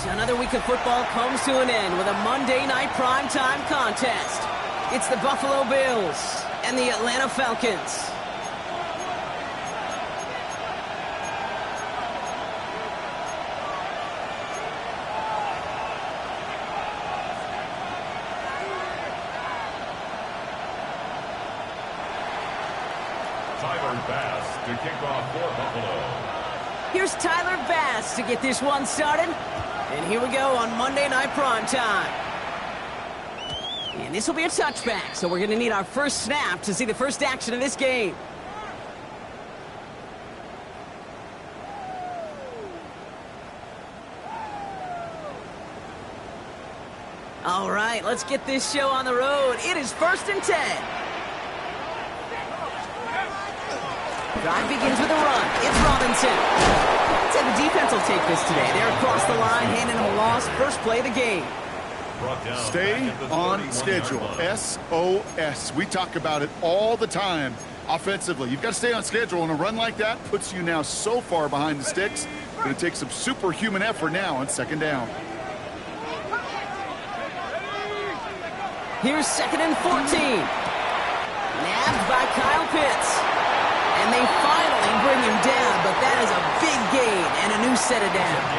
Another week of football comes to an end with a Monday night primetime contest. It's the Buffalo Bills and the Atlanta Falcons. Tyler Bass to kick off for Buffalo. Here's Tyler Bass to get this one started. And here we go on Monday Night Primetime. And this will be a touchback, so we're going to need our first snap to see the first action of this game. All right, let's get this show on the road. It is 1st and 10. Drive begins with a run. It's Robinson. Let's say the defense will take this today. They're across the line, handing them a loss. First play of the game. Stay on schedule. SOS. We talk about it all the time offensively. You've got to stay on schedule, and a run like that puts you now so far behind the sticks. Going to take some superhuman effort now on 2nd down. Here's 2nd and 14. Nabbed by Kyle Pitts. And they finally bring him down, but that is a big gain and a new set of downs.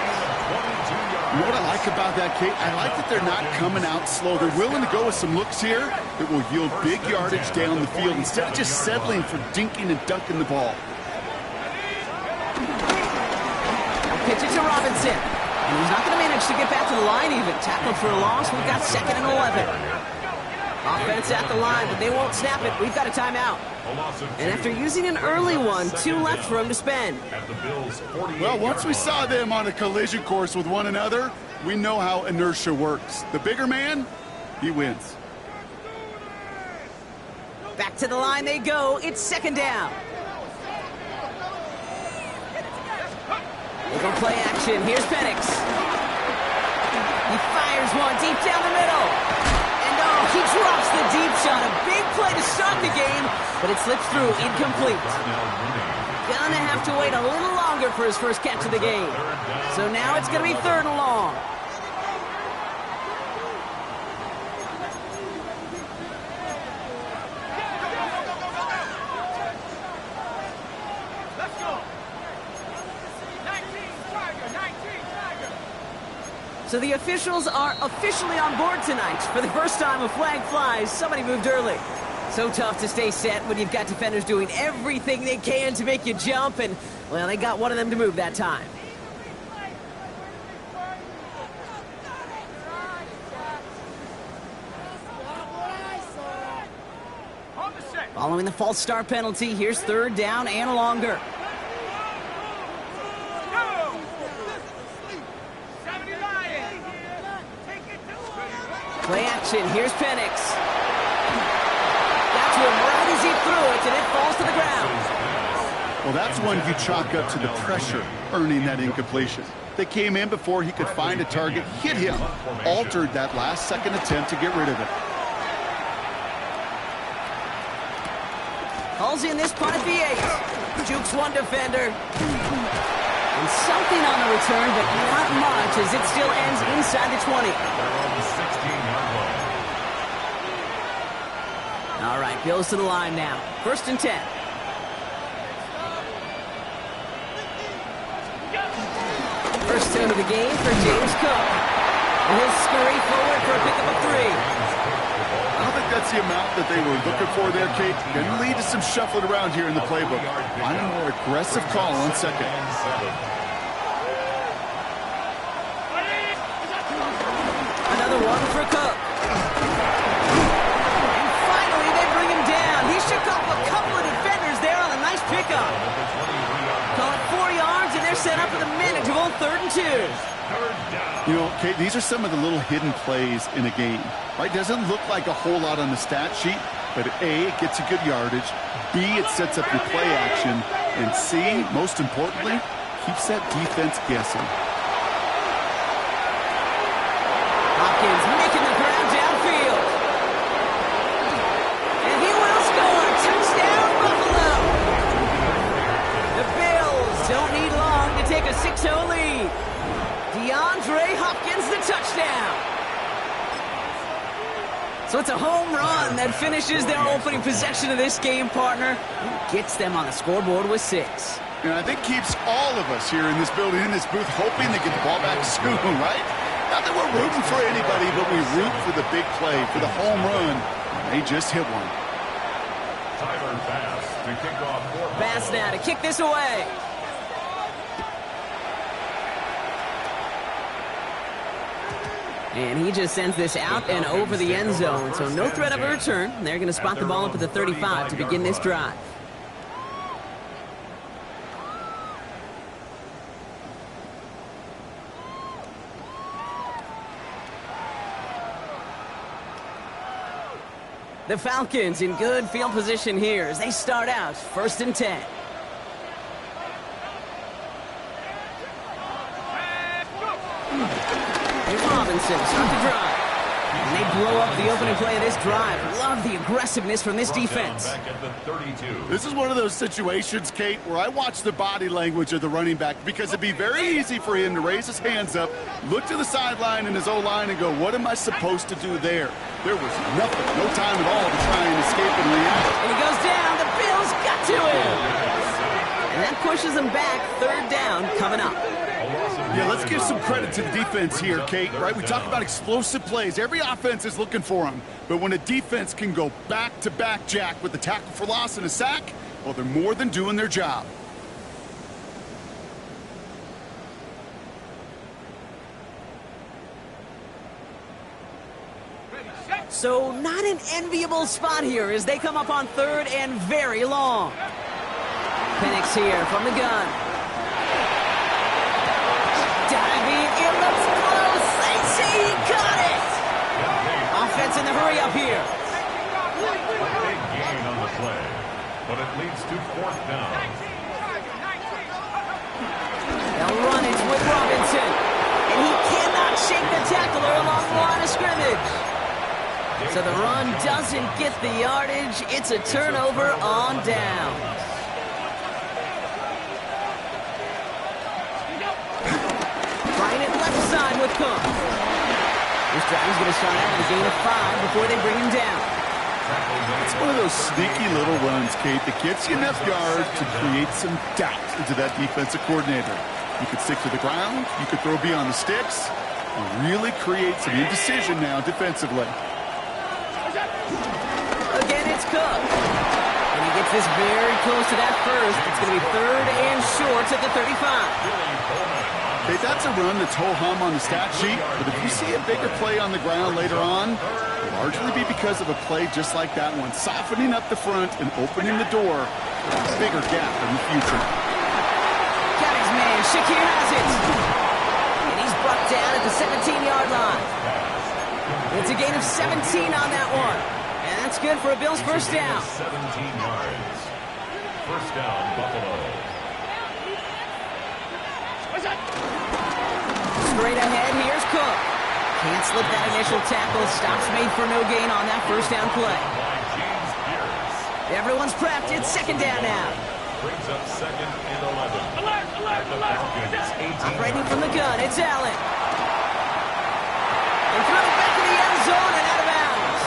You know what I like about that, Kate? I like that they're not coming out slow. They're willing to go with some looks here that will yield big yardage down the field instead of just settling for dinking and dunking the ball. Now pitch it to Robinson. And he's not going to manage to get back to the line even. Tackled for a loss. We've got 2nd and 11. Offense at the line, but they won't snap it. We've got a timeout. And after using an early one, 2 left for him to spend. Well, once we saw them on a collision course with one another, we know how inertia works. The bigger man, he wins. Back to the line they go. It's 2nd down. They go play action. Here's Penix. He fires one deep down the middle. He drops the deep shot. A big play to start the game, but it slips through incomplete. Gonna have to wait a little longer for his first catch of the game. So now it's gonna be 3rd and long. So the officials are officially on board tonight. For the first time, a flag flies. Somebody moved early. So tough to stay set when you've got defenders doing everything they can to make you jump. And, well, they got one of them to move that time. Following the false start penalty, here's 3rd down and longer. Play action. Here's Penix. That's one right as he threw it, and it falls to the ground. Well, that's one you chalk up to the pressure earning that incompletion. They came in before he could find a target, hit him, altered that last-second attempt to get rid of it. Calls in this punt at the 8. Jukes one defender. And something on the return, but not much, as it still ends inside the 20. All right, Bills to the line now. 1st and 10. First down of the game for James Cook. And he'll scurry forward for a pickup of 3. I don't think that's the amount that they were looking for there, Kate. Can lead to some shuffling around here in the playbook. Find a more aggressive call on 2nd. Another one for Cook. And finally, they bring him down. He shook off a couple of defenders there on a nice pickup. Call it 4 yards, and they're set up with a manageable 3rd and 2. You know, Kate, these are some of the little hidden plays in a game, right? Doesn't look like a whole lot on the stat sheet, but A, it gets you good yardage, B, it sets up your play action, and C, most importantly, keeps that defense guessing. Hopkins making the ground downfield. And he will score. Touchdown, Buffalo. The Bills don't need long to take a 6-0 lead. DeAndre Hopkins touchdown. So it's a home run that finishes their opening possession of this game, partner. Gets them on the scoreboard with 6. And I think keeps all of us here in this building, in this booth, hoping to get the ball back soon, right? Not that we're rooting for anybody, but we root for the big play, for the home run. They just hit one. Tyler Bass to kick off for Bass now to kick this away. And he just sends this out and over the end zone, so no threat of a return. They're going to spot the ball up at the 35 to begin this drive. The Falcons in good field position here as they start out 1st and 10. Here's Robinson, start the drive. And they blow up the opening play of this drive. Love the aggressiveness from this defense. back at the 32. This is one of those situations, Kate, where I watch the body language of the running back because it'd be very easy for him to raise his hands up, look to the sideline in his O-line and go, what am I supposed to do there? There was nothing, no time at all to try and escape and react. And he goes down. The Bills got to him. And that pushes them back. 3rd down coming up. Yeah, let's give some credit to the defense here, Kate, right? We talk about explosive plays. Every offense is looking for them. But when a defense can go back-to-back, Jack, with a tackle for loss and a sack, well, they're more than doing their job. So not an enviable spot here as they come up on 3rd and very long. Penix here from the gun. Diving, it looks close. They say he got it. Offense in the hurry up here. A big gain on the play, but it leads to 4th down. They'll run it with Robinson. And he cannot shake the tackler along the line of scrimmage. So the run doesn't get the yardage. It's a turnover on downs. Trying it left side with Cook. This drive is going to start out with a gain of 5 before they bring him down. It's one of those sneaky little runs, Kate, that gets you enough yards to create some doubt into that defensive coordinator. You could stick to the ground, you could throw beyond the sticks, and really create some indecision now defensively. Again, it's Cook. And he gets this very close to that first. It's going to be 3rd and short at the 35. Okay, that's a run that's ho-hum on the stat sheet, but if you see a bigger play on the ground later on, it'll largely be because of a play just like that one, softening up the front and opening the door for a bigger gap in the future. County's man, Shakir has it. And he's brought down at the 17-yard line. It's a gain of 17 on that one. And that's good for a Bills first down. 17 yards. First down, Buffalo. Straight ahead, here's Cook. Can't slip that initial tackle. Stops made for no gain on that first down play. Everyone's prepped. It's 2nd down now. Brings up 2nd and 11. Alert! Operating from the gun, it's Allen. And throws back to the end zone and out of bounds.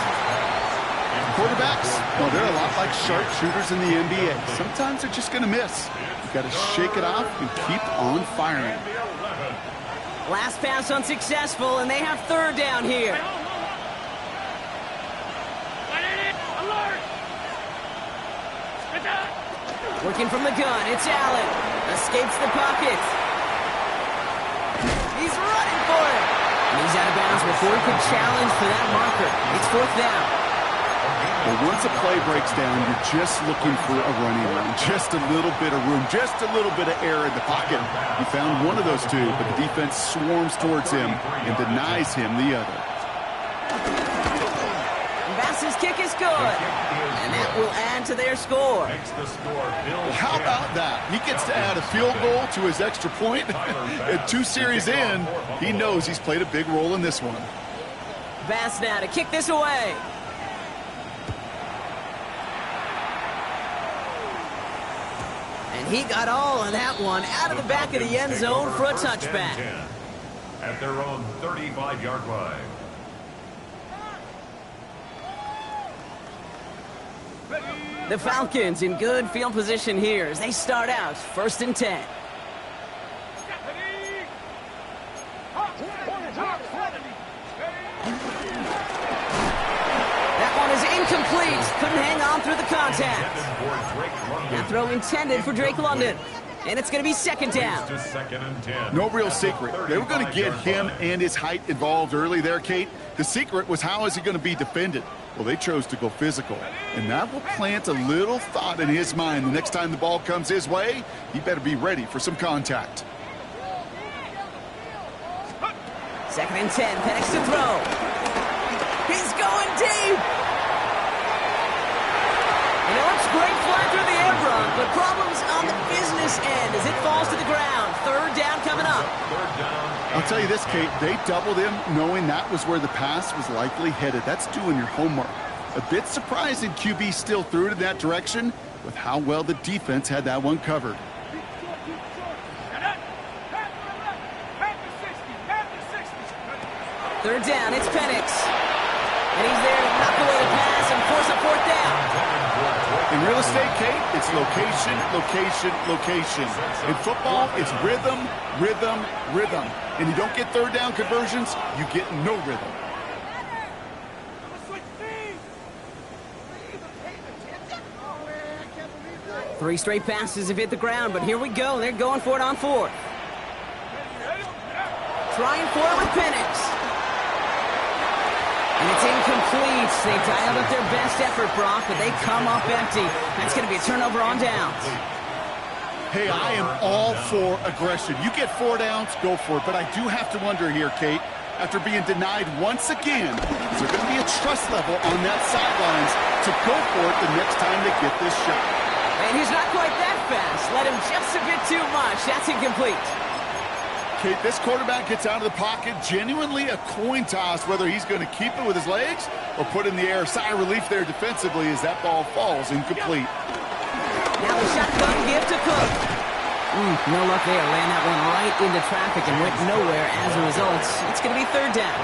Quarterbacks, well, they're a lot like sharpshooters in the NBA. Sometimes they're just going to miss. You've got to shake it off and keep on firing. Last pass unsuccessful, and they have 3rd down here. Working from the gun, it's Allen. Escapes the pocket. He's running for it. And he's out of bounds before he could challenge for that marker. It's 4th down. But once a play breaks down, you're just looking for a running lane. Just a little bit of room, just a little bit of air in the pocket. He found one of those two, but the defense swarms towards him and denies him the other. Bass's kick is good. And that will add to their score. Well, how about that? He gets to add a field goal to his extra point. And 2 series in, he knows he's played a big role in this one. Bass now to kick this away. And he got all of that one out of the back of the end zone for a touchback. at their own 35-yard line. The Falcons in good field position here as they start out 1st and 10. That one is incomplete. Couldn't hang on through the contact. That throw intended for Drake London. And it's going to be 2nd down. No real secret. They were going to get him and his height involved early there, Kate. The secret was, how is he going to be defended? Well, they chose to go physical. And that will plant a little thought in his mind. The next time the ball comes his way, he better be ready for some contact. 2nd and 10. Penix to throw. He's going deep. You know, it's great fly through the air run, but problems on the business end as it falls to the ground. 3rd down coming up. I'll tell you this, Kate, they doubled him knowing that was where the pass was likely headed. That's doing your homework. A bit surprising QB still threw it in that direction with how well the defense had that one covered. 3rd down, it's Penix. And he's there to knock away the pass and force a 4th down. In real estate, Kate, it's location, location, location. In football, it's rhythm, rhythm, rhythm. And you don't get 3rd down conversions, you get no rhythm. Three straight passes have hit the ground, but here we go. They're going for it on 4th. Trying for it with Penix. And it's incomplete. They dialed up their best effort, Brock, but they come up empty. That's going to be a turnover on downs. Hey, I am all for aggression. You get 4 downs, go for it. But I do have to wonder here, Kate, after being denied once again, is there going to be a trust level on that sidelines to go for it the next time they get this shot? And he's not quite that fast. Let him just a bit too much. That's incomplete. Kate, this quarterback gets out of the pocket, genuinely a coin toss whether he's going to keep it with his legs or put in the air. Sigh of relief there defensively as that ball falls incomplete. Now a shotgun give to Cook. No luck there. Ran that one right into traffic and went nowhere as a result. It's going to be 3rd down.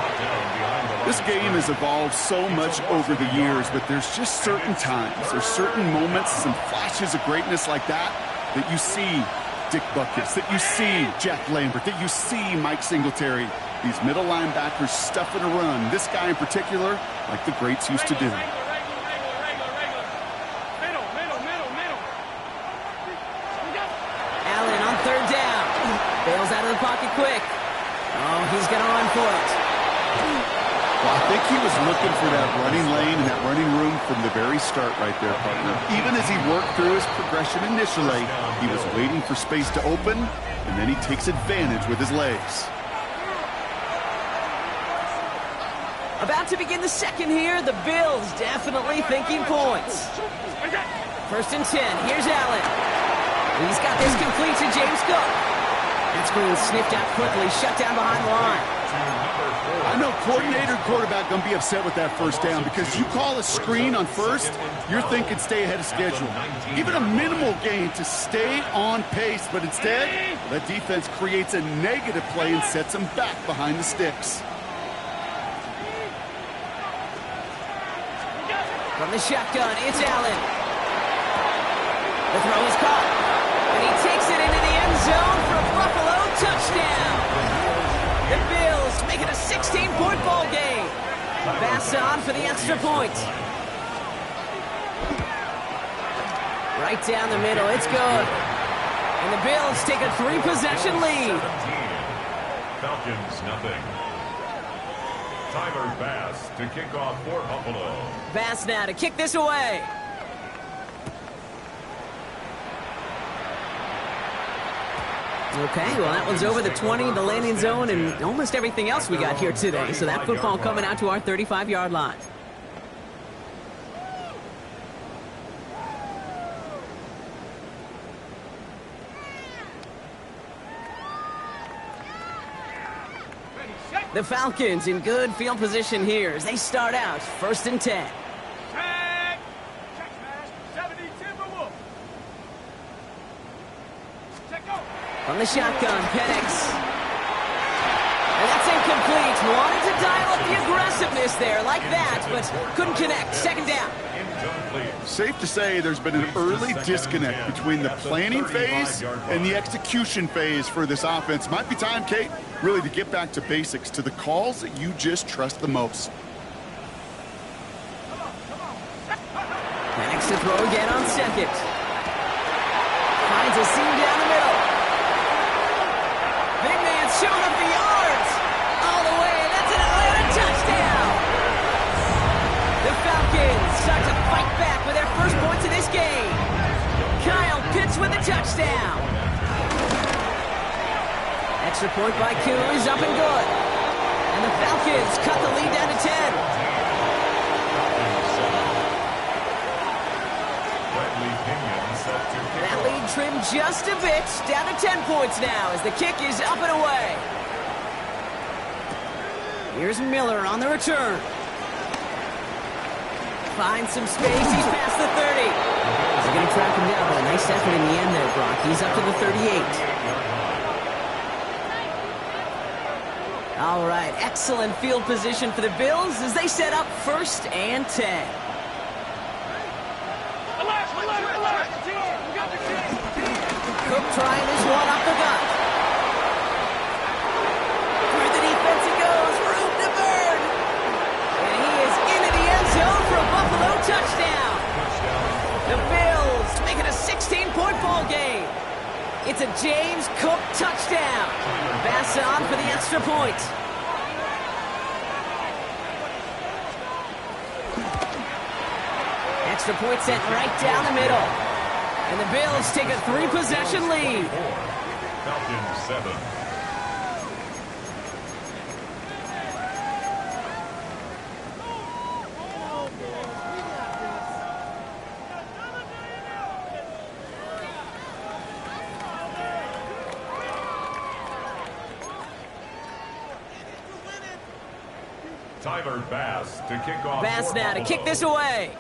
This game has evolved so much over the years, but there's just certain times, there's certain moments, some flashes of greatness like that you see Dick Butkus, that you see Jack Lambert, that you see Mike Singletary. These middle linebackers stuffing a run. This guy in particular, like the greats used to do. Allen on 3rd down. Bails out of the pocket quick. Oh, he's going to run for it. Well, I think he was looking for that running lane and that running room from the very start right there, partner. Even as he worked through his progression initially, he was waiting for space to open, and then he takes advantage with his legs. About to begin the 2nd here. The Bills definitely thinking points. 1st and 10. Here's Allen. He's got this complete to James Cook. That screen sniffed out quickly, shut down behind the line. I know coordinator quarterback going to be upset with that 1st down because you call a screen on 1st, you're thinking stay ahead of schedule. Even a minimal gain to stay on pace, but instead, that defense creates a negative play and sets them back behind the sticks. From the shotgun, it's Allen. The throw is caught, and he takes it into the end zone for a Buffalo touchdown. The Bills make it a 16-point ball game. Pass on for the extra point. Right down the middle, it's good. And the Bills take a 3-possession lead. 17. Falcons, nothing. Tyler Bass to kick off for Buffalo. Bass now to kick this away. Okay, well, that one's over the 20, the landing zone, and almost everything else we got here today. So that football coming out to our 35-yard line. The Falcons in good field position here as they start out 1st and 10. From the shotgun, Penix. And pass there like that, but couldn't connect. Second down. Safe to say there's been an early disconnect between the planning phase and the execution phase for this offense. Might be time, Kate, really to get back to basics, to the calls that you just trust the most. Penix to throw again on second. Finds a seam down the middle. Big man showing up the yards. All the way. That's an Atlanta touchdown. The Falcons start to fight back with their first points of this game. Kyle Pitts with a touchdown. Extra point by Kuhn is up and good. And the Falcons cut the lead down to 10. That lead trimmed just a bit, down to 10 points now as the kick is up and away. Here's Miller on the return. Finds some space, he's past the 30. They're going to track him down, but a nice effort in the end there, Brock. He's up to the 38. All right, excellent field position for the Bills as they set up 1st and 10. Cook trying this one up the gut. Through the defense it goes, room to burn. And he is into the end zone for a Buffalo touchdown. The Bills make it a 16-point ball game. It's a James Cook touchdown. Bass on for the extra point. Extra point sent right down the middle. And the Bills take a 3-possession lead. Falcons 7. Tyler Bass to kick off. Bass now to kick this away.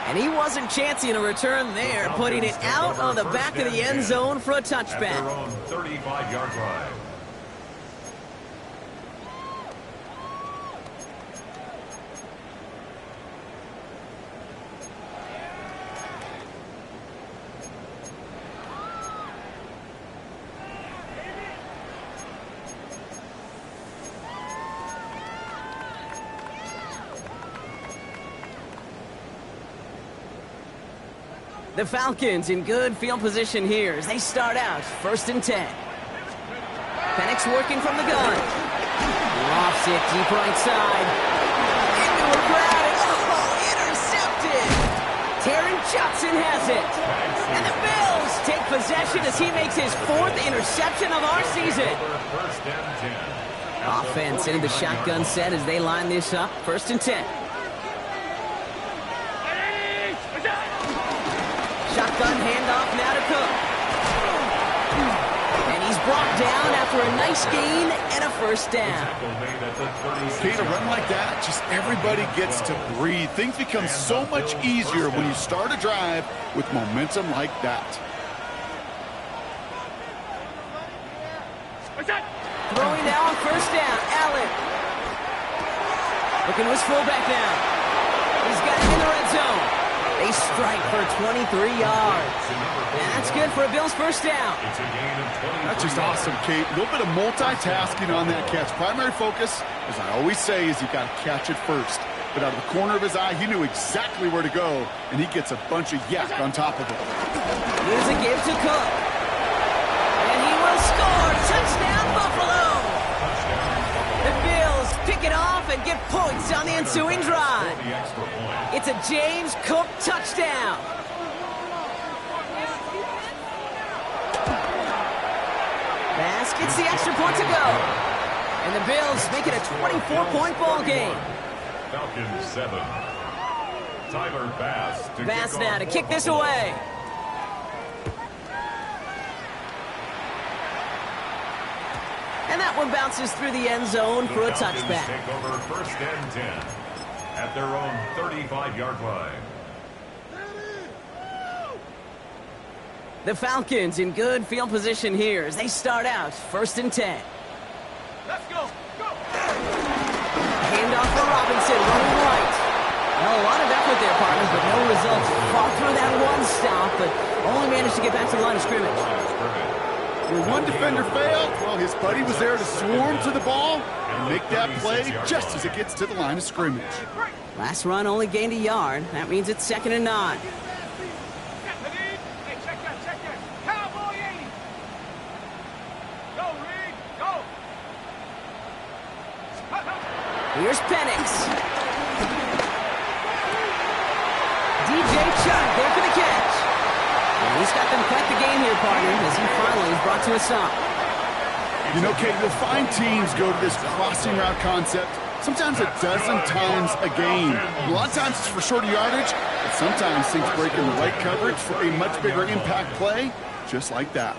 And he wasn't chancing a return there, putting it out on the back of the end zone for a touchback. At their own 35-yard line. The Falcons in good field position here as they start out 1st and 10. Penix working from the gun. Lofts it deep right side. Into a crowd and intercepted. Taron Johnson has it. And the Bills take possession as he makes his 4th interception of our season. Offense into the shotgun set as they line this up. 1st and 10. Shotgun handoff now to Cook. And he's brought down after a nice gain and a 1st down. Kate, a run like that, just everybody gets to breathe. Things become so much easier when you start a drive with momentum like that. Throwing now on 1st down, Allen. Looking to his fullback now. He's got it in the red zone. They strike for 23 yards. And that's good for a Bills 1st down. That's just awesome, Kate. A little bit of multitasking on that catch. Primary focus, as I always say, is you got to catch it first. But out of the corner of his eye, he knew exactly where to go, and he gets a bunch of yak on top of it. Here's a give to Cook. And he will score. Touchdown, Buffalo. The Bills pick it off and get points on the ensuing drive. It's a James Cook touchdown. Bass gets the extra point to go. And the Bills make it a 24-point ball game. Falcons 7. Tyler Bass to Bass now to kick this away. And that one bounces through the end zone for a touchback. Take over 1st and 10 at their own 35-yard line. The Falcons in good field position here as they start out 1st and 10. Let's go. Go. Handoff for Robinson, running right. Well, a lot of effort there, partners, but no results. Fought through that one stop, but only managed to get back to the line of scrimmage. Where one defender failed, well, his buddy was there to swarm to the ball and make that play just as it gets to the line of scrimmage. Last run only gained a yard. That means it's 2nd and 9. Hey, check that. Cowboy 80. Go, Reed. Go. Here's Penix. DJ Chuck there for the catch. And he's got them quite the game here, partner, as he finally is brought to a stop. You know, Kate, you'll find teams go to this crossing route concept sometimes a dozen times a game. A lot of times it's for shorter yardage, but sometimes things break in the right coverage for a much bigger impact play, just like that.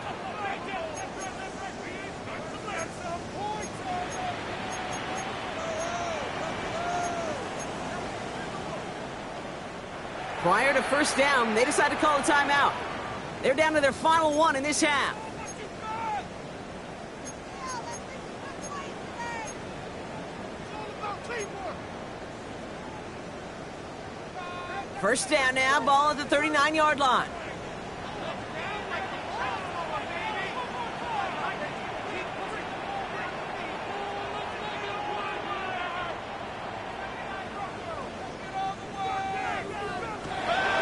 Prior to first down, they decide to call a timeout. They're down to their final one in this half. First down now, ball at the 39-yard line.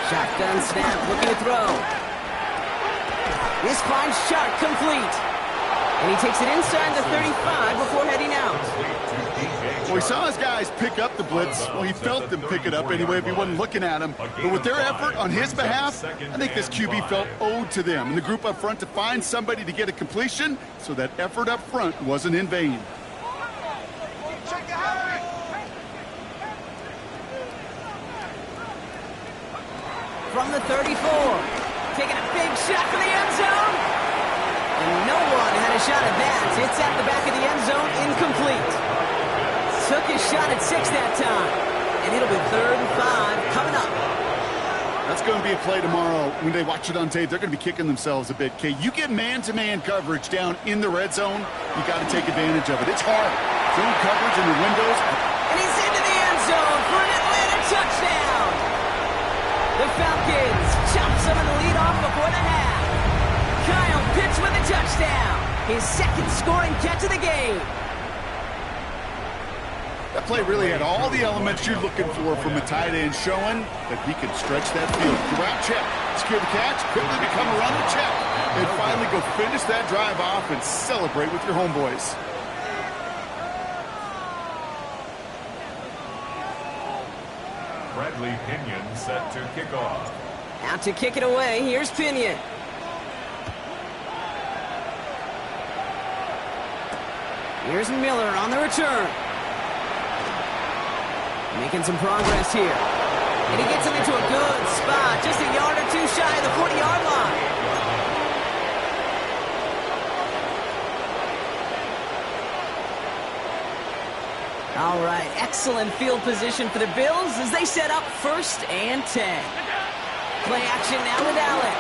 Shotgun snap, looking to throw. This finds Shark complete. And he takes it inside the 35 before heading out. Well, he saw his guys pick up the blitz. Well, he felt them pick it up anyway if he wasn't looking at him. But with their effort on his behalf, I think this QB felt owed to them and the group up front to find somebody to get a completion, so that effort up front wasn't in vain. From the 34, taking a big shot for the end zone. And no one had a shot at that. It's at the back of the end zone, incomplete. Took his shot at 6 that time. And it'll be 3rd and 5 coming up. That's going to be a play tomorrow. When they watch it on tape, they're going to be kicking themselves a bit. Okay, you get man-to-man coverage down in the red zone, you got to take advantage of it. It's hard. Zone coverage in the windows. And he's into the end zone for an Atlanta touchdown. The Falcons chop some of the lead off before the half. Kyle Pitts with a touchdown. His 2nd scoring catch of the game. That play really had all the elements you're looking for from a tight end, showing that he can stretch that field. Route check, secure the catch, quickly become a runner check, and finally go finish that drive off and celebrate with your homeboys. Bradley Pinion set to kick off. Out to kick it away, here's Pinion. Here's Miller on the return. Making some progress here. And he gets him into a good spot, just a yard or two shy of the 40-yard line. All right, excellent field position for the Bills as they set up 1st and 10. Play action now with Allen.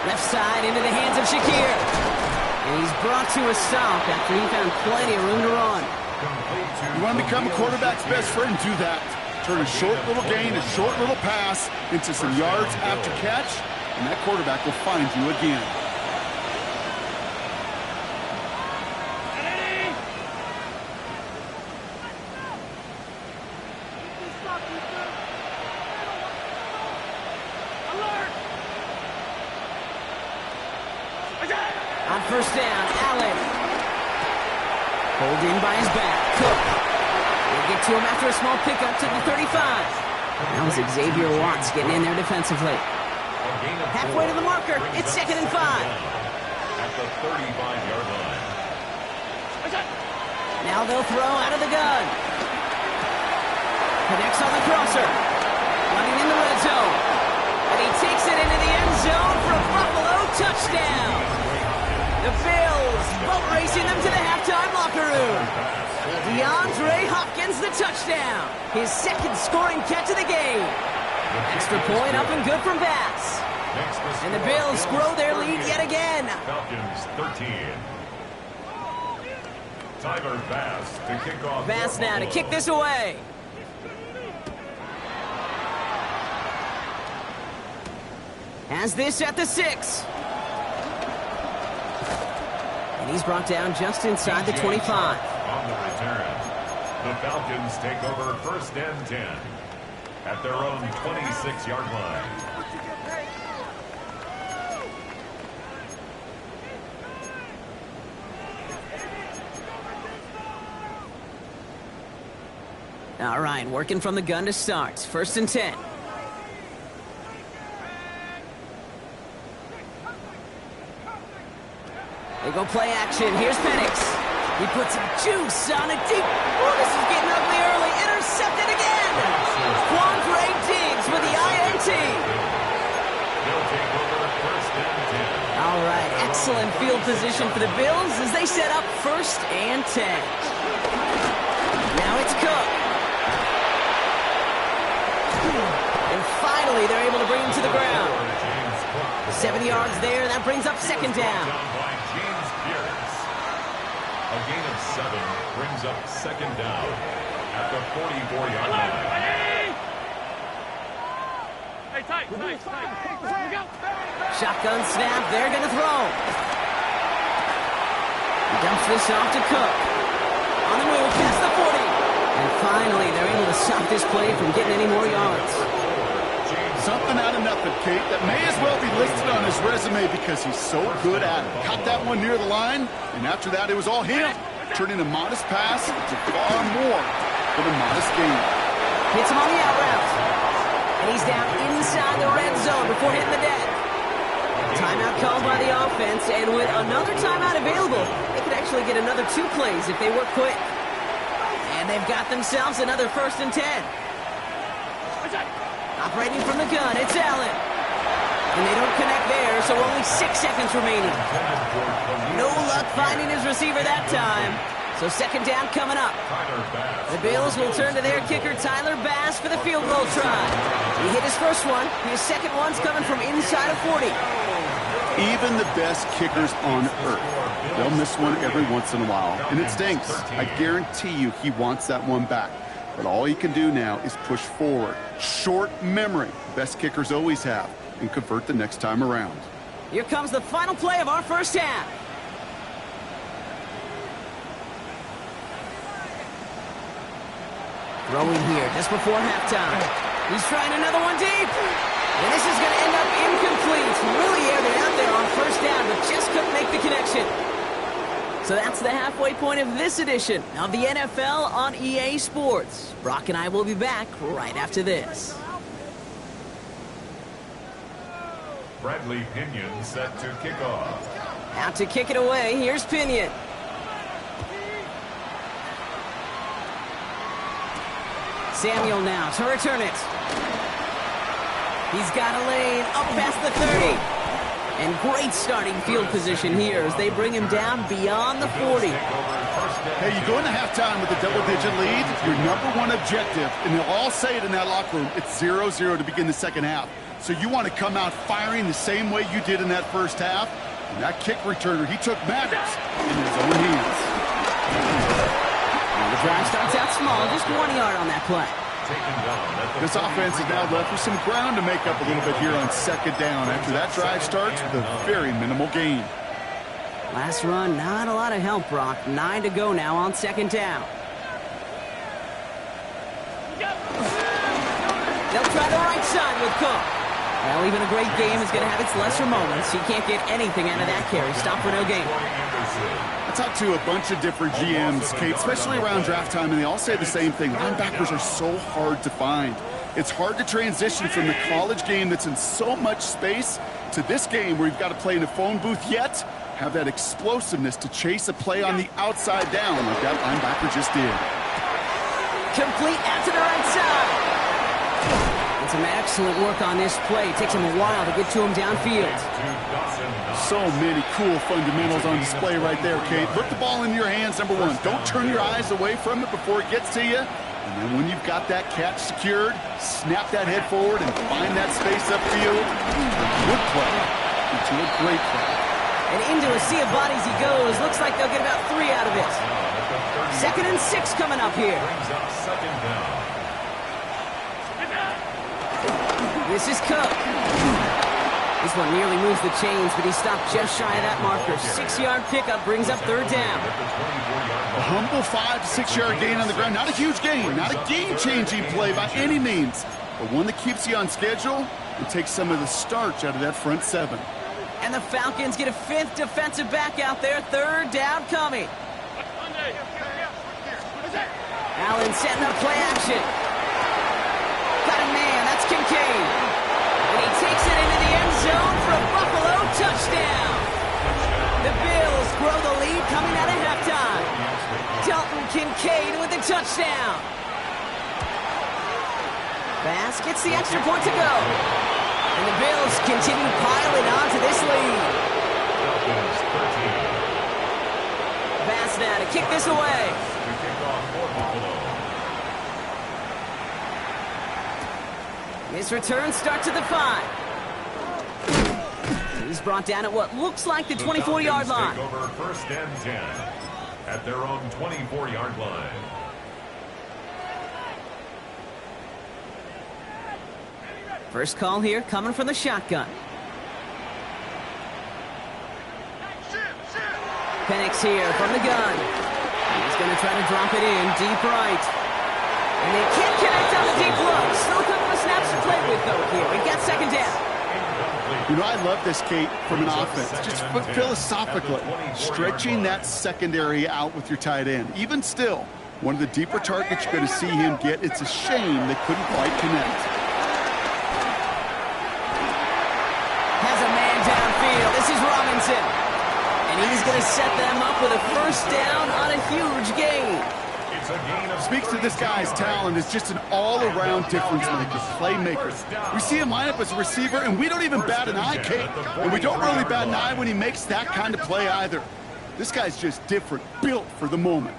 Left side into the hands of Shakir. And he's brought to a stop after he found plenty of room to run. You want to become a quarterback's best friend? Do that. Turn a short little gain, a short little pass into some yards after catch, and that quarterback will find you again. On first down, Allen. Pulled in by his back. Cook. They get to him after a small pickup to the 35. That was Xavier Watts getting in there defensively. Halfway to the marker. It's 2nd and 5. At the 35-yard line. Now they'll throw out of the gun. Connects on the crosser. Running in the red zone. And he takes it into the end zone for a Buffalo touchdown. The Bills boat racing them to the halftime locker room. DeAndre Hopkins the touchdown. His 2nd scoring catch of the game. Extra point up and good from Bass. And the Bills grow their lead yet again. Falcons 13. Tyler Bass to kick off. Bass now to kick this away. Has this at the 6. And he's brought down just inside the 25. On the return, the Falcons take over 1st and 10 at their own 26-yard line. All right, working from the gun to start. 1st and 10. They go play action. Here's Penix. He puts some juice on it deep. Oh, this is getting ugly early. Intercepted again. Quandre Diggs with the INT. They'll take over 1st and 10. All right, excellent field position for the Bills as they set up 1st and 10. Now it's Cook. And finally, they're able to bring him to the ground. 7 yards there, that brings up 2nd down. A gain of 7 brings up 2nd down at the 44-yard line. Hey, tight. Shotgun snap, they're going to throw. He dumps this off to Cook. On the move, past the 40. And finally, they're able to stop this play from getting any more yards. Something out of nothing, Kate, that may as well be listed on his resume because he's so good at it. Caught that one near the line, and after that, it was all him. Turning a modest pass to far more than a modest gain. Hits him on the out route. And he's down inside the red zone before hitting the deck. Timeout called by the offense, and with another timeout available, they could actually get another 2 plays if they work quick. And they've got themselves another 1st and 10. Operating from the gun, it's Allen. And they don't connect there, so only 6 seconds remaining. No luck finding his receiver that time. So 2nd down coming up. The Bills will turn to their kicker, Tyler Bass, for the field goal try. He hit his first one. His second one's coming from inside of 40. Even the best kickers on earth, they'll miss one every once in a while, and it stinks. I guarantee you he wants that one back. But all he can do now is push forward. Short memory, best kickers always have, and convert the next time around. Here comes the final play of our first half. Throwing here just before halftime. He's trying another one deep. And this is going to end up incomplete. Really aired it out there on 1st down, but just couldn't make the connection. So that's the halfway point of this edition of the NFL on EA Sports. Brock and I will be back right after this. Bradley Pinion set to kick off. Out to kick it away, here's Pinion. Samuel now to return it. He's got a lane up past the 30. And great starting field position here as they bring him down beyond the 40. Hey, you go into halftime with a double-digit lead, your #1 objective, and they'll all say it in that locker room, it's 0-0 to begin the 2nd half. So you want to come out firing the same way you did in that 1st half. And that kick returner, he took matters in his own hands. Well, the drive starts out small, just 1 yard on that play. This offense is now left with some ground to make up a little bit here on 2nd down after that drive starts with a very minimal gain. Last run, not a lot of help, Brock. 9 to go now on 2nd down. They'll try the right side with Cook. Well, even a great game is going to have its lesser moments. He can't get anything out of that carry. Stop for no gain. I talked to a bunch of different GMs, Kate, especially around draft time, and they all say the same thing. Linebackers are so hard to find. It's hard to transition from the college game that's in so much space to this game where you've got to play in a phone booth, yet have that explosiveness to chase a play on the outside down like that linebacker just did. Complete out to the right side. And some excellent work on this play. It takes him a while to get to him downfield. So many cool fundamentals on display right there, Kate. Put the ball in your hands, #1. Don't turn your eyes away from it before it gets to you. And then when you've got that catch secured, snap that head forward and find that space upfield. Good play. Into a great play. And into a sea of bodies he goes. Looks like they'll get about 3 out of it. 2nd and 6 coming up here. Brings up 2nd down. This is Cook. This one nearly moves the chains, but he stopped just shy of that marker. 6-yard pickup brings up 3rd down. A humble 5 to 6 yard gain on the ground. Not a huge gain, not a game-changing play by any means, but one that keeps you on schedule and takes some of the starch out of that front 7. And the Falcons get a 5th defensive back out there. 3rd down coming. Allen setting up play action. Got a man, that's Kincaid. And he takes it into the end zone for a Buffalo touchdown. The Bills grow the lead coming out of halftime. Dalton Kincaid with the touchdown. Bass gets the extra point to go. And the Bills continue piling on to this lead. Bass now to kick this away. His return starts at the 5. He's brought down at what looks like the 24-yard line. Take over 1st and 10 at their own 24-yard line. First call here coming from the shotgun. Penix here from the gun. He's going to try to drop it in deep right. And they can't connect on the deep look. Still a couple of snaps to play with, though, here. We got 2nd down. You know, I love this, Kate, from an offense. Just philosophically, stretching that secondary out with your tight end. Even still, one of the deeper targets you're going to see him get. It's a shame they couldn't quite connect. Has a man downfield. This is Robinson. And he's going to set them up with a 1st down on a huge gain. Speaks to this guy's talent as just an all-around difference maker, playmaker. We see him line up as a receiver, and we don't even bat an eye, Kate. And we don't really bat an eye when he makes that kind of play either. This guy's just different, built for the moment.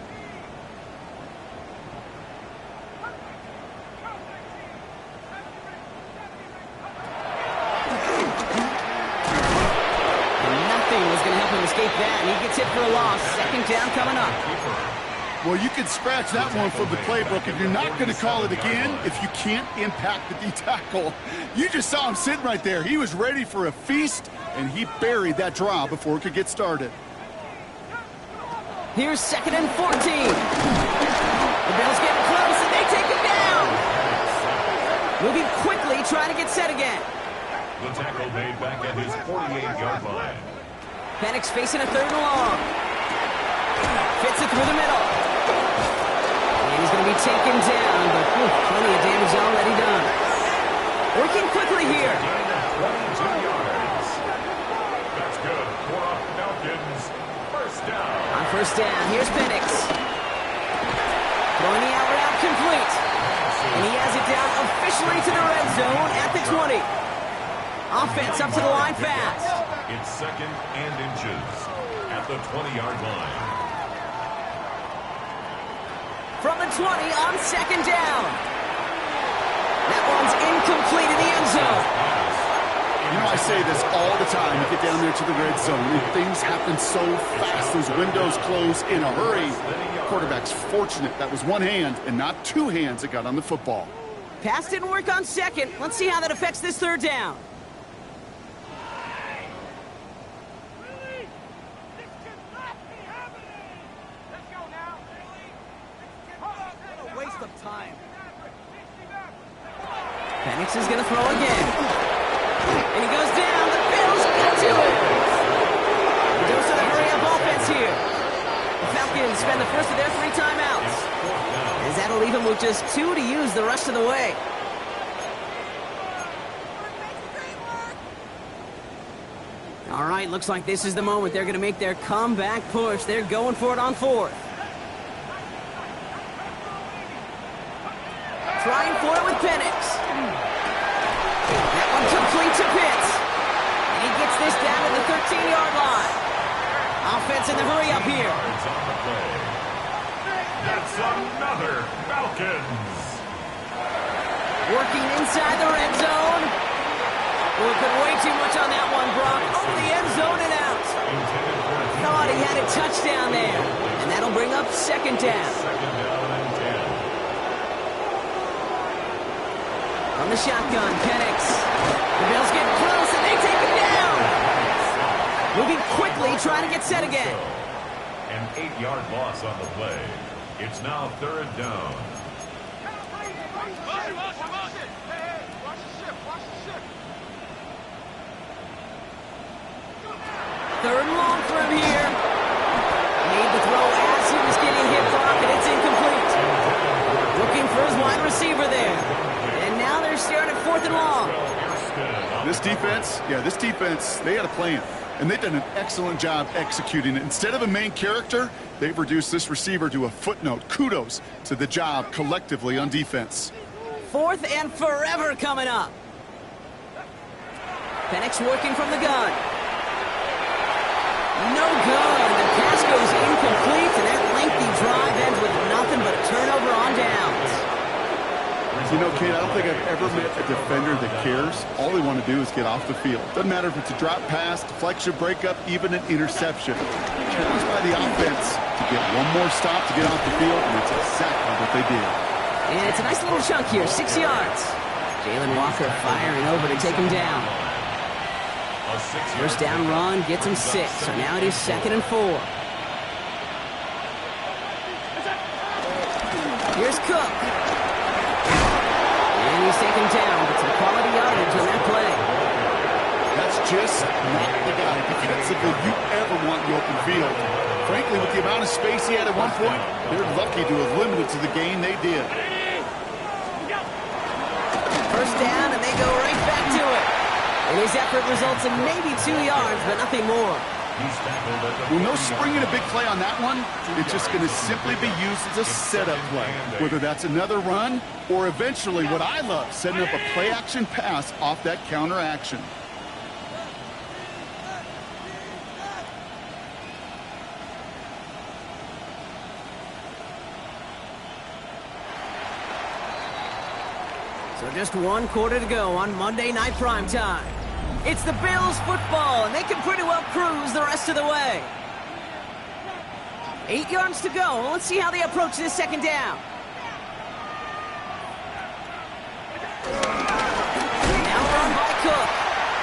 Nothing was going to help him escape that, and he gets hit for a loss. 2nd down coming up. Well, you can scratch that one from the playbook, and you're not going to call it again if you can't impact the D-tackle. You just saw him sitting right there. He was ready for a feast, and he buried that draw before it could get started. Here's 2nd and 14. The Bills getting close, and they take him down. Moving quickly, trying to get set again. The tackle made back at his 48-yard line. Penix facing a 3rd and long. Fits it through the middle. And he's going to be taken down, but plenty of damage already done. Working quickly here. 22 yards. That's good for Falcons. 1st down. On 1st down, here's Penix. Throwing the out route complete. And he has it down officially to the red zone at the 20. Offense up to the line fast. It's 2nd and inches at the 20-yard line. From the 20 on 2nd down. That one's incomplete in the end zone. You know, I say this all the time. You get down there to the red zone, and things happen so fast. Those windows close in a hurry. Quarterback's fortunate. That was one hand and not 2 hands that got on the football. Pass didn't work on 2nd. Let's see how that affects this 3rd down. Penix is going to throw again. And he goes down. The Bills get to it. The dose of the hurry-up offense here. The Falcons spend the first of their 3 timeouts. As that'll leave them with just 2 to use the rest of the way. All right, looks like this is the moment. They're going to make their comeback push. They're going for it on 4th. Trying for it with Penix. That one complete to Pitts. And he gets this down to the 13-yard line. Offense in the hurry-up here. That's another Falcons. Working inside the red zone. Working way too much on that one, Brock. Over the end zone and out. Thought he had a touchdown there. And that'll bring up second down. Second down and 10. From the shotgun, Penix. The Bills get close and they take him down. Moving quickly, trying to get set again. An 8-yard loss on the play. It's now third down. Third and long for him here. Made the throw as he was getting hit, Brock, and it's incomplete. Looking for his wide receiver there. And now they're staring at fourth and long. This defense, they had a plan. And they've done an excellent job executing it. Instead of a main character, they've reduced this receiver to a footnote. Kudos to the job collectively on defense. Fourth and forever coming up. Penix working from the gun. No good. The pass goes incomplete, and that lengthy drive ends with nothing but a turnover on downs. You know, Kate, I don't think I've ever met a defender that cares. All they want to do is get off the field. Doesn't matter if it's a drop pass, deflection, breakup, even an interception. Challenged by the offense to get one more stop to get off the field, and it's exactly what they did. And it's a nice little chunk here, 6 yards. Jalen Walker firing over to take him down. First down run gets him 6, so now it is 2nd and 4. Here's Cook. And he's taken down, but some quality yardage on that play. That's just not the guy defensively you ever want in the open field. Frankly, with the amount of space he had at one point, they're lucky to have limited to the gain they did. First down, and they go right back to it. And his effort results in maybe 2 yards, but nothing more. Well, no springing a big play on that one. It's just going to simply be used as a setup play, whether that's another run or eventually what I love, setting up a play-action pass off that counter action. So just 1 quarter to go on Monday Night Primetime. It's the Bills football, and they can pretty well cruise the rest of the way. 8 yards to go. Let's see how they approach this second down. Now run by Cook.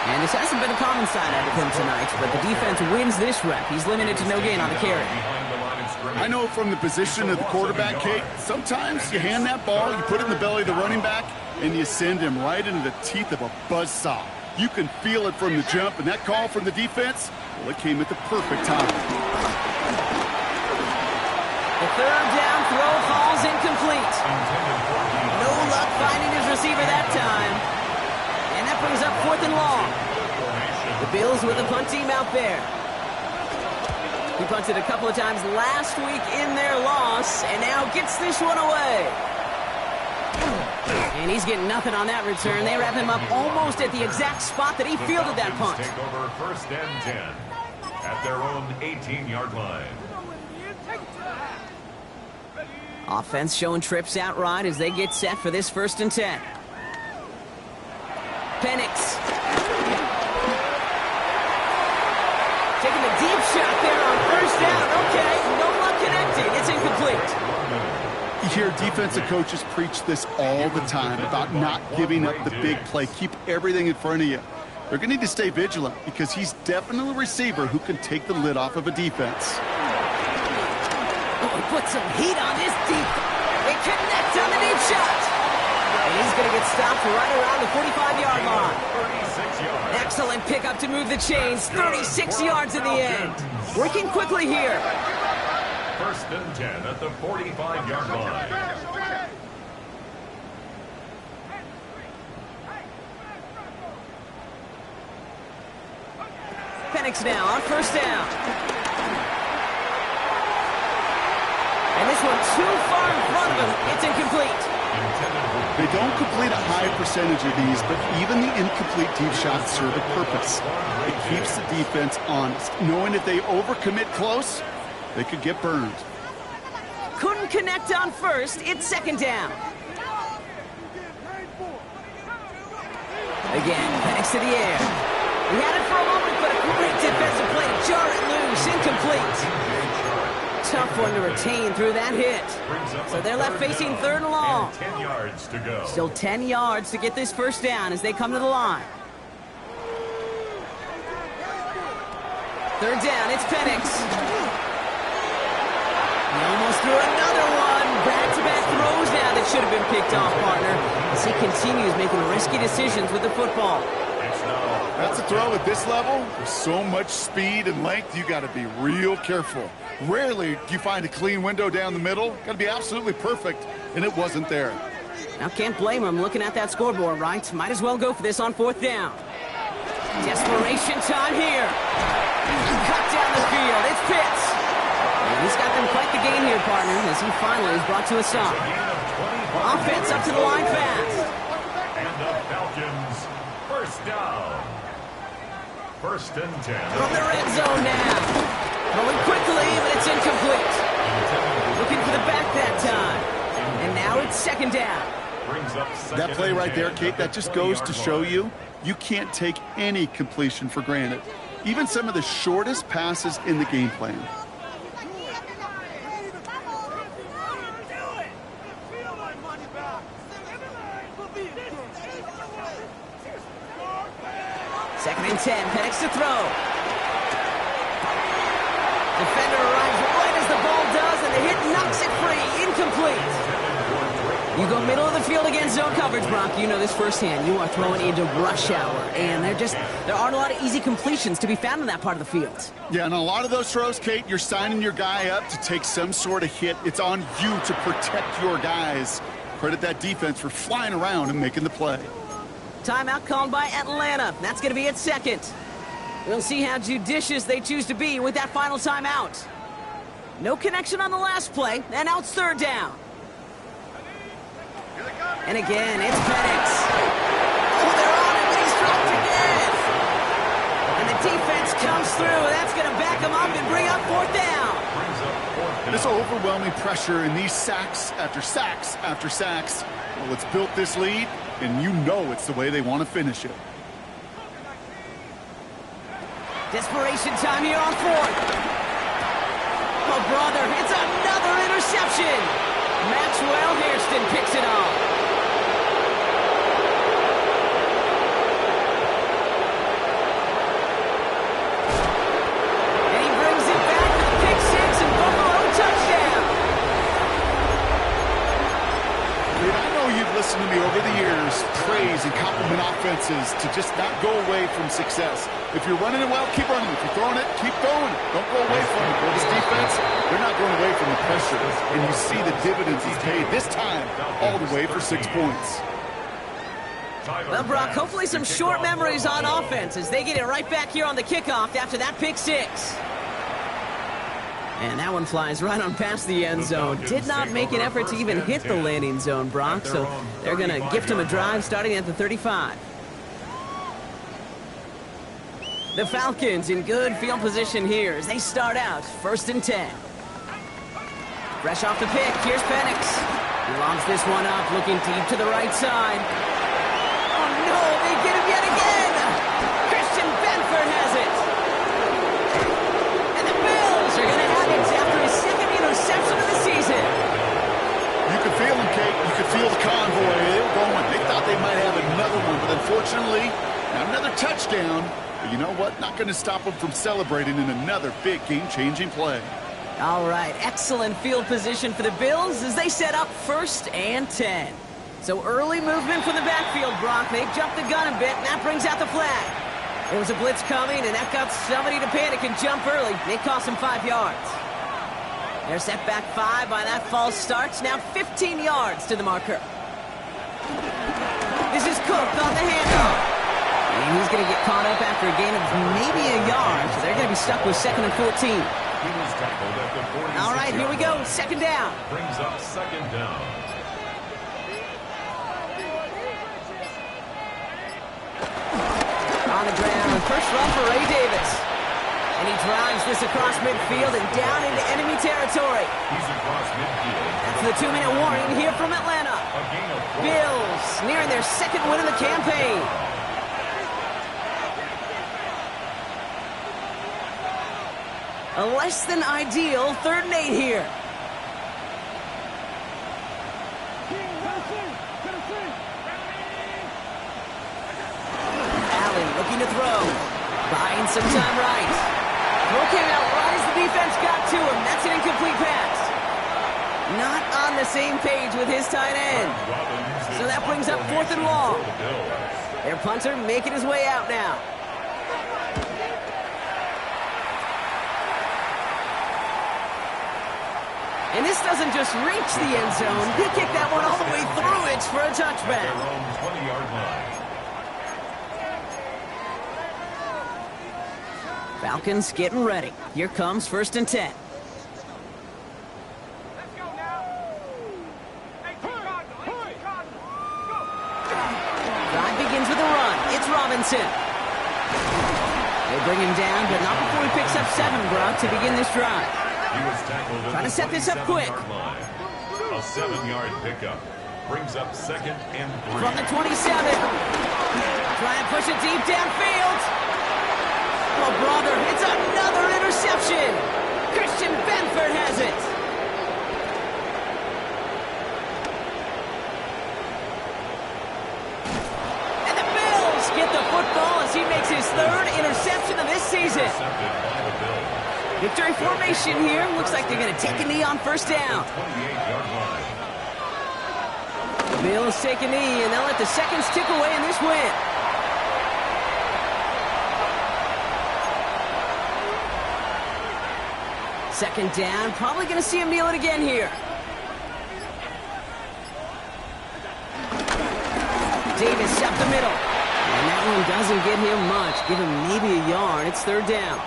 And this hasn't been a common sight out of him tonight, but the defense wins this rep. He's limited to no gain on the carry. I know from the position of the quarterback, Kate, sometimes you hand that ball, you put it in the belly of the running back, and you send him right into the teeth of a buzzsaw. You can feel it from the jump, and that call from the defense, well, it came at the perfect time. The third down throw falls incomplete. No luck finding his receiver that time. And that brings up 4th and long. The Bills with a punt team out there. He punted a couple of times last week in their loss, and now gets this one away. And he's getting nothing on that return. They wrap him up almost at the exact spot that he fielded that punt. Take over 1st and 10 at their own 18-yard line. Offense showing trips outright as they get set for this 1st and 10. Penix. Taking the deep shot there on 1st down. Okay, no luck connecting. It's incomplete. You hear defensive coaches preach this all the time about not giving up the big play. Keep everything in front of you. They're going to need to stay vigilant because he's definitely a receiver who can take the lid off of a defense. Oh, he put some heat on this deep. They connect on the deep shot. And he's going to get stopped right around the 45-yard line. 36 yards. Excellent pickup to move the chains. 36 yards in the end. Working quickly here. 1st and 10 at the 45-yard line. Penix now on 1st down. And this one too far in front of him. It's incomplete. They don't complete a high percentage of these, but even the incomplete deep shots serve a purpose. It keeps the defense honest, knowing if they overcommit close, they could get burned. Couldn't connect on 1st. It's 2nd down. Again, Penix fakes to the air. He had it for a moment, but a great defensive play to jar it loose. Incomplete. Tough one to retain through that hit. So they're left facing 3rd and long. 10 yards to go. Still 10 yards to get this first down as they come to the line. 3rd down, it's Penix. He almost threw another one. Back-to-back throws now that should have been picked off, partner, as he continues making risky decisions with the football. That's a throw at this level. With so much speed and length, you got to be real careful. Rarely do you find a clean window down the middle. Got to be absolutely perfect, and it wasn't there. Now, can't blame him looking at that scoreboard, right? Might as well go for this on 4th down. Desperation time here. Cut down the field. It's Pitts. And he's got them quite the gain here, partner, as he finally is brought to a stop. Offense up to the line fast. And the Falcons, first down. 1st and 10. From the red zone now. Throwing quickly, but it's incomplete. Looking for the back that time. And now it's 2nd down. That play right there, Kate, that just goes to show you can't take any completion for granted. Even some of the shortest passes in the game plan. Second and 10, Penix to throw. Defender arrives right as the ball does, and the hit knocks it free. Incomplete. You go middle of the field against zone coverage, Brock. You know this firsthand. You are throwing into rush hour, and there aren't a lot of easy completions to be found in that part of the field. Yeah, and a lot of those throws, Kate, you're signing your guy up to take some sort of hit. It's on you to protect your guys. Credit that defense for flying around and making the play. Timeout called by Atlanta. That's going to be at 2nd. We'll see how judicious they choose to be with that final timeout. No connection on the last play, and now it's 3rd down. And again, it's Penix. Oh, they're on him, but he's dropped again. And the defense comes through. That's going to back him up and bring up 4th down. This overwhelming pressure and these sacks after sacks after sacks, well, it's built this lead, and you know it's the way they want to finish it. Desperation time here on 4th. Oh, brother, it's another interception. Maxwell Hairston picks it off. And he brings it back for the pick 6 and Buffalo touchdown. Dude, I know you've listened to me over the years praise and compliment offenses to just not go away from success. If you're running it well, keep running. If you're throwing it, keep throwing it. Don't go away from it. For this defense, they're not going away from the pressure. And you see the dividends he's paid this time all the way for 6 points. Well, Brock, hopefully some short memories on offense as they get it right back here on the kickoff after that pick 6. And that one flies right on past the end zone. Did not make an effort to even hit the landing zone, Brock, so they're going to gift him a drive starting at the 35. The Falcons in good field position here as they start out 1st and 10. Fresh off the pick, here's Penix. He lobs this one up, looking deep to the right side. Oh no, they get him yet again! Christian Benford has it! And the Bills are going to have it after his 2nd interception of the season. You could feel them, Kate. You could feel the convoy. They were going. They thought they might have another one, but unfortunately, not another touchdown. But you know what? Not going to stop them from celebrating in another big game-changing play. All right, excellent field position for the Bills as they set up 1st and 10. So early movement from the backfield, Brock. They've jumped the gun a bit, and that brings out the flag. There was a blitz coming, and that got somebody to panic and jump early. It cost them 5 yards. They're set back 5 by that false start. Now 15 yards to the marker. This is Cook on the handoff. And he's going to get caught up after a gain of maybe a yard, so they're going to be stuck with 2nd and 14. He was tackled at the 46. All right, here we go. 2nd down. Brings up 2nd down. On the ground, first run for Ray Davis. And he drives this across midfield and down into enemy territory. He's across midfield. That's the 2-minute warning here from Atlanta. A gain of 4. Bills nearing their 2nd win of the campaign. A less than ideal 3rd and 8 here. Allen looking to throw. Buying some time right. Throw came out right as the defense got to him. That's an incomplete pass. Not on the same page with his tight end. So that brings up 4th and long. Their punter making his way out now. And this doesn't just reach the end zone. He kicked that one all the way through it for a touchback. Their own 20-yard line. Falcons getting ready. Here comes 1st and 10. Let's go now. Hey, Cardinal. Go. Drive begins with a run. It's Robinson. They bring him down, but not before he picks up 7, Brock, to begin this drive. He was tackled at Trying to the set this up quick. 27-yard line. A 7-yard pickup brings up 2nd and 3. From the 27. Try and push it deep downfield. Oh, brother, it's another interception. Christian Benford has it. And the Bills get the football as he makes his 3rd interception of this season. Intercepted by the Bills. Victory formation here. Looks like they're going to take a knee on 1st down. 28-yard line. The Bills take a knee, and they'll let the seconds tick away in this win. Second down, probably going to see him kneel it again here. Davis up the middle. And that one doesn't get him much. Give him maybe a yard. It's 3rd down.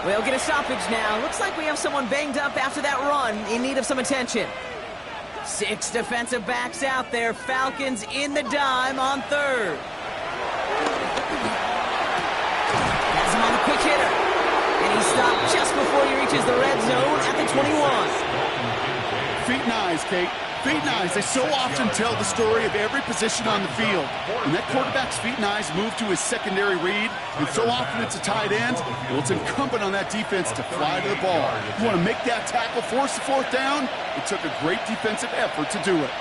We'll get a stoppage now. Looks like we have someone banged up after that run in need of some attention. 6 defensive backs out there. Falcons in the dime on 3rd. Has him on the quick hitter. And he stopped just before he reaches the red zone at the 21. Feet and eyes, Kate. Feet and eyes. They so often tell the story of every position on the field. When that quarterback's feet and eyes move to his secondary read, and so often it's a tight end, well, it's incumbent on that defense to fly to the ball. You want to make that tackle, force the 4th down? It took a great defensive effort to do it.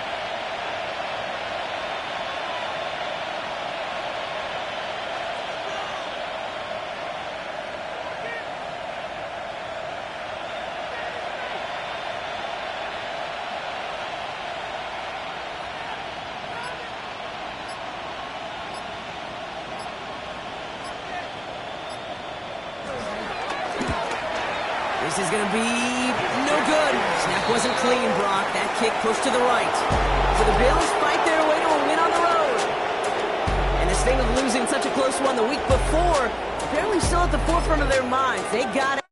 This is going to be no good. Snap wasn't clean, Brock. That kick pushed to the right. So the Bills fight their way to a win on the road. And this thing of losing such a close one the week before, apparently still at the forefront of their minds. They got it.